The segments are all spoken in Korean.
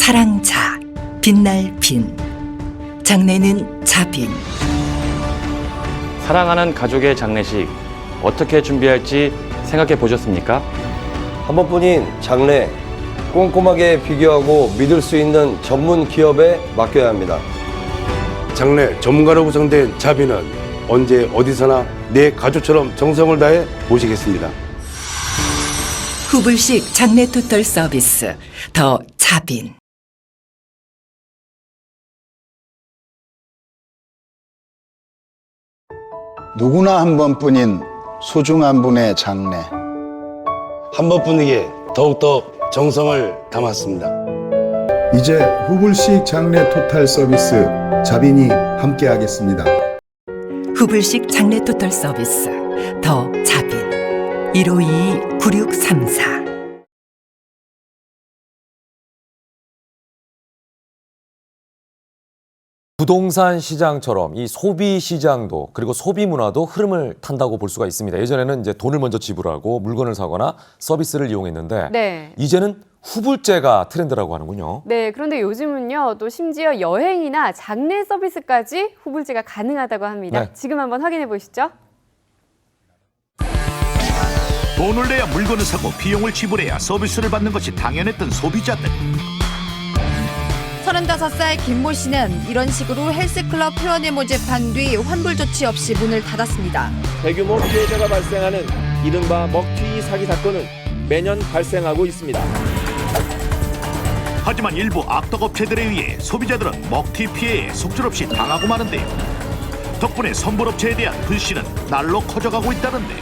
사랑자, 빛날 빈. 장례는 자빈. 사랑하는 가족의 장례식 어떻게 준비할지 생각해 보셨습니까? 한 번뿐인 장례, 꼼꼼하게 비교하고 믿을 수 있는 전문 기업에 맡겨야 합니다. 장례 전문가로 구성된 자비는 언제 어디서나 내 가족처럼 정성을 다해 모시겠습니다. 후불식 장례 토털 서비스 더 자빈. 누구나 한 번뿐인 소중한 분의 장례. 한 번뿐이기에 더욱더 정성을 담았습니다. 이제 후불식 장례 토탈 서비스 자빈이 함께하겠습니다. 후불식 장례 토털 서비스 더 자빈. 152-9634. 부동산 시장처럼 이 소비 시장도 그리고 소비 문화도 흐름을 탄다고 볼 수가 있습니다. 예전에는 이제 돈을 먼저 지불하고 물건을 사거나 서비스를 이용했는데 네. 이제는 후불제가 트렌드라고 하는군요. 네, 그런데 요즘은요, 또 심지어 여행이나 장례 서비스까지 후불제가 가능하다고 합니다. 네. 지금 한번 확인해 보시죠. 돈을 내야 물건을 사고 비용을 지불해야 서비스를 받는 것이 당연했던 소비자들. 35살 김모 씨는 이런 식으로 헬스클럽 회원을 모집한 뒤 환불 조치 없이 문을 닫았습니다. 대규모 피해자가 발생하는 이른바 먹튀 사기 사건은 매년 발생하고 있습니다. 하지만 일부 악덕업체들에 의해 소비자들은 먹튀 피해에 속절없이 당하고 마는데요. 덕분에 선불업체에 대한 불신은 날로 커져가고 있다는데.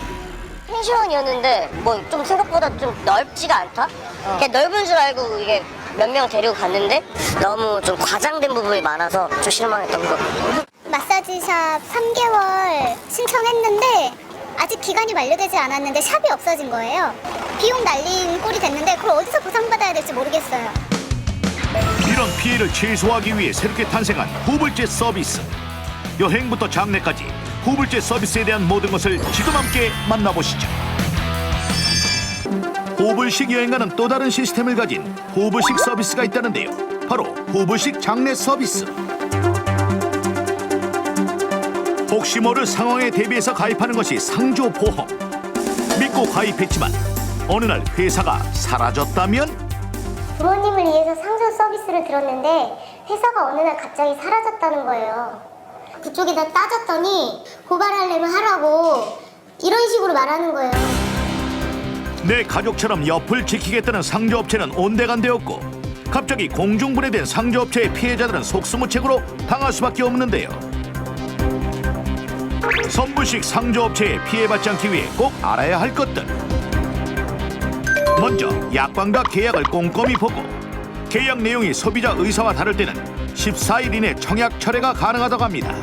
펜션이었는데 뭐 좀 생각보다 좀 넓지가 않다? 그냥 넓은 줄 알고 이게 몇 명 데리고 갔는데 너무 좀 과장된 부분이 많아서 좀 실망했던 거. 마사지샵 3개월 신청했는데 아직 기간이 만료되지 않았는데 샵이 없어진 거예요. 비용 날린 꼴이 됐는데 그걸 어디서 보상받아야 될지 모르겠어요. 이런 피해를 최소화하기 위해 새롭게 탄생한 후불제 서비스. 여행부터 장례까지 후불제 서비스에 대한 모든 것을 지금 함께 만나보시죠. 후불식 여행과는 또 다른 시스템을 가진 후불식 서비스가 있다는데요. 바로 후불식 장례 서비스. 혹시 모를 상황에 대비해서 가입하는 것이 상조보험. 믿고 가입했지만 어느 날 회사가 사라졌다면? 부모님을 위해서 상조 서비스를 들었는데 회사가 어느 날 갑자기 사라졌다는 거예요. 그쪽에다 따졌더니 고발하려면 하라고 이런 식으로 말하는 거예요. 내 가족처럼 옆을 지키겠다는 상조업체는 온데간데없고 갑자기 공중분해된 상조업체의 피해자들은 속수무책으로 당할 수밖에 없는데요. 선불식 상조업체에 피해받지 않기 위해 꼭 알아야 할 것들. 먼저 약관과 계약을 꼼꼼히 보고 계약 내용이 소비자 의사와 다를 때는 14일 이내 청약 철회가 가능하다고 합니다.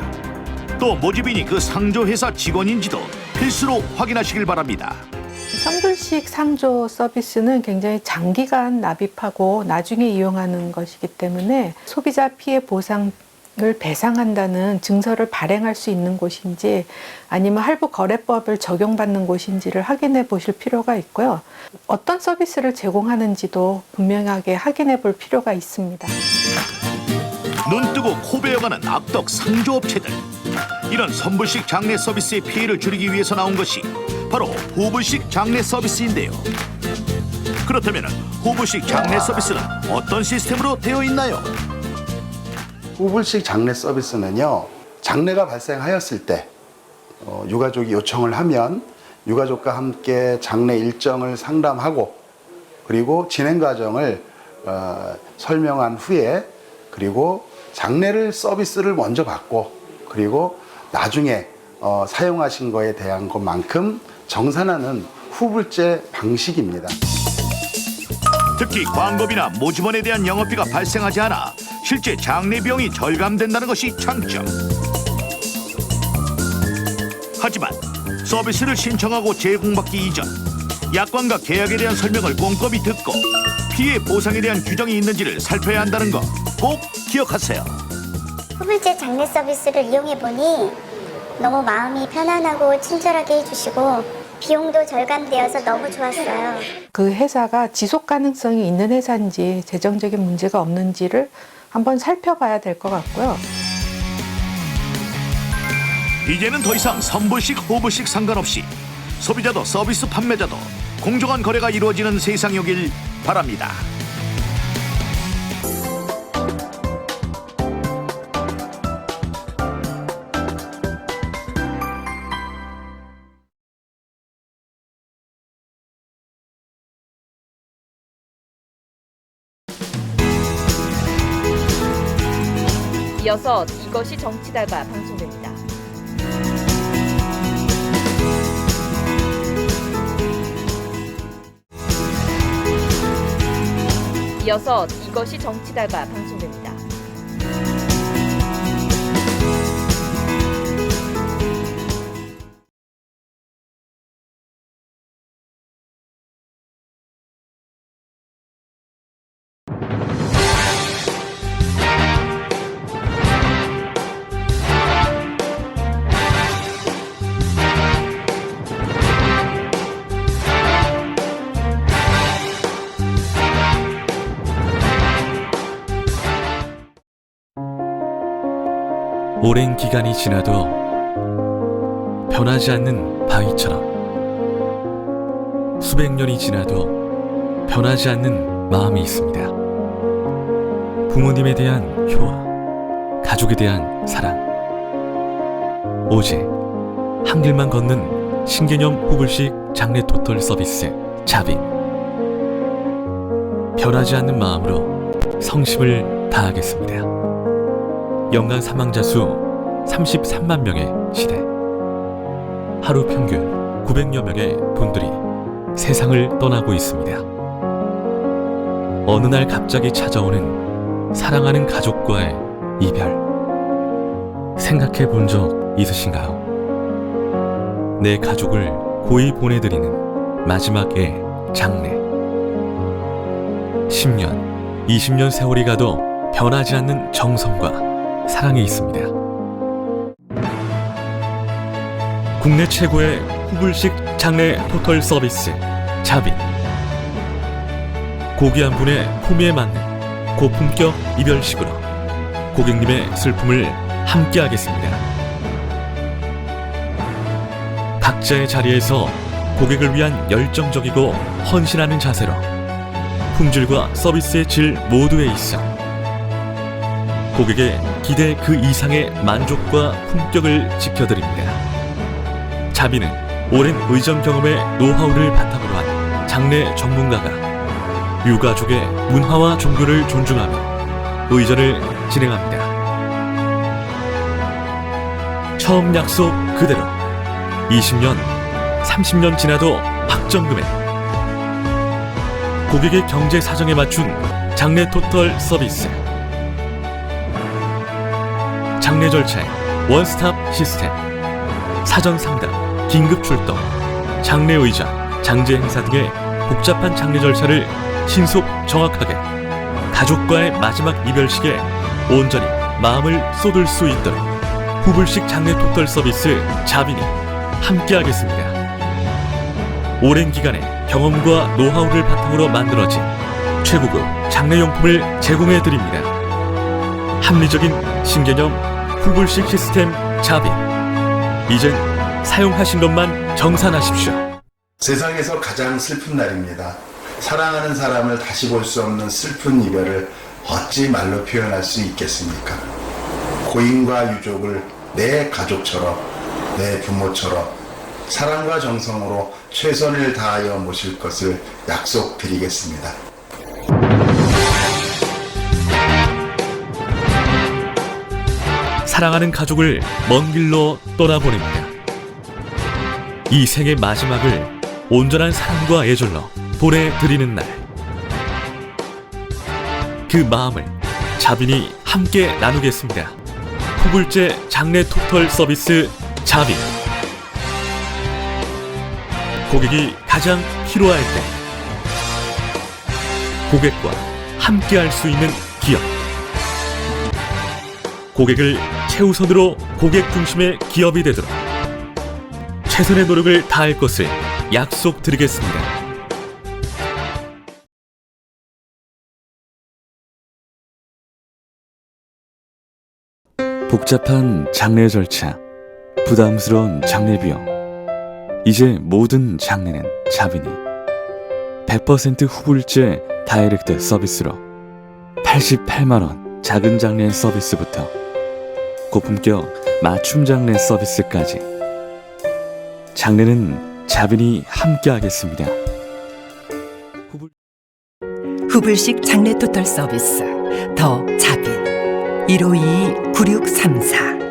또 모집인이 그 상조회사 직원인지도 필수로 확인하시길 바랍니다. 선불식 상조 서비스는 굉장히 장기간 납입하고 나중에 이용하는 것이기 때문에 소비자 피해 보상을 배상한다는 증서를 발행할 수 있는 곳인지 아니면 할부거래법을 적용받는 곳인지를 확인해 보실 필요가 있고요. 어떤 서비스를 제공하는지도 분명하게 확인해 볼 필요가 있습니다. 눈 뜨고 코 베어가는 악덕 상조업체들. 이런 선불식 장례 서비스의 피해를 줄이기 위해서 나온 것이 바로 후불식 장례 서비스인데요. 그렇다면 후불식 장례 서비스는 어떤 시스템으로 되어 있나요? 후불식 장례 서비스는요, 장례가 발생하였을 때 유가족이 요청을 하면 유가족과 함께 장례 일정을 상담하고 그리고 진행 과정을 설명한 후에 그리고 장례를 서비스를 먼저 받고 그리고 나중에 사용하신 거에 대한 것만큼 정산하는 후불제 방식입니다. 특히 광고비나 모집원에 대한 영업비가 발생하지 않아 실제 장례 비용이 절감된다는 것이 장점. 하지만 서비스를 신청하고 제공받기 이전 약관과 계약에 대한 설명을 꼼꼼히 듣고 피해 보상에 대한 규정이 있는지를 살펴야 한다는 거 꼭 기억하세요. 후불제 장례 서비스를 이용해 보니 너무 마음이 편안하고 친절하게 해주시고 비용도 절감되어서 너무 좋았어요. 그 회사가 지속 가능성이 있는 회사인지 재정적인 문제가 없는지를 한번 살펴봐야 될 것 같고요. 이제는 더 이상 선불식 후불식 상관없이 소비자도 서비스 판매자도 공정한 거래가 이루어지는 세상이 오길 바랍니다. 이어서 이것이 정치다가 방송됩니다. 이어서 이것이 정치다가 방송됩니다. 오랜 기간이 지나도 변하지 않는 바위처럼, 수백 년이 지나도 변하지 않는 마음이 있습니다. 부모님에 대한 효와 가족에 대한 사랑, 오직 한 길만 걷는 신개념 후불식 장례 토털 서비스 자빈. 변하지 않는 마음으로 성심을 다하겠습니다. 연간 사망자 수 33만 명의 시대, 하루 평균 900여 명의 분들이 세상을 떠나고 있습니다. 어느 날 갑자기 찾아오는 사랑하는 가족과의 이별, 생각해 본 적 있으신가요? 내 가족을 고이 보내드리는 마지막의 장례. 10년, 20년 세월이 가도 변하지 않는 정성과 사랑이 있습니다. 국내 최고의 후불식 장례 토털 서비스 자빈. 고귀한 분의 품위에 맞는 고품격 이별식으로 고객님의 슬픔을 함께하겠습니다. 각자의 자리에서 고객을 위한 열정적이고 헌신하는 자세로 품질과 서비스의 질 모두에 있어 고객의 기대 그 이상의 만족과 품격을 지켜드립니다. 자빈은 오랜 의정 경험의 노하우를 바탕으로 한 장례 전문가가 유가족의 문화와 종교를 존중하며 의전을 진행합니다. 처음 약속 그대로 20년, 30년 지나도 확정금액. 고객의 경제 사정에 맞춘 장례 토털 서비스. 장례 절차의 원스톱 시스템, 사전 상담, 긴급 출동, 장례 의자, 장제 행사 등의 복잡한 장례 절차를 신속 정확하게 가족과의 마지막 이별식에 온전히 마음을 쏟을 수 있도록 후불식 장례 토털 서비스 자빈이 함께하겠습니다. 오랜 기간의 경험과 노하우를 바탕으로 만들어진 최고급 장례용품을 제공해드립니다. 합리적인 신개념 후불식 시스템 자빈. 이젠 사용하신 것만 정산하십시오. 세상에서 가장 슬픈 날입니다. 사랑하는 사람을 다시 볼 수 없는 슬픈 이별을 어찌 말로 표현할 수 있겠습니까? 고인과 유족을 내 가족처럼, 내 부모처럼 사랑과 정성으로 최선을 다하여 모실 것을 약속드리겠습니다. 사랑하는 가족을 먼 길로 떠나보냅니다. 이 생의 마지막을 온전한 사랑과 애절로 보내드리는 날, 그 마음을 자빈이 함께 나누겠습니다. 후불제 장례 토털 서비스 자빈. 고객이 가장 필요할 때 고객과 함께할 수 있는 기업, 고객을 최우선으로 고객 중심의 기업이 되도록 최선의 노력을 다할 것을 약속드리겠습니다. 복잡한 장례 절차, 부담스러운 장례 비용. 이제 모든 장례는 자비니 100% 후불제 다이렉트 서비스로 88만 원 작은 장례 서비스부터 고품격 맞춤 장례 서비스까지 장례는 자빈이 함께하겠습니다. 후불식 장례 토탈 서비스 더 자빈 152-9634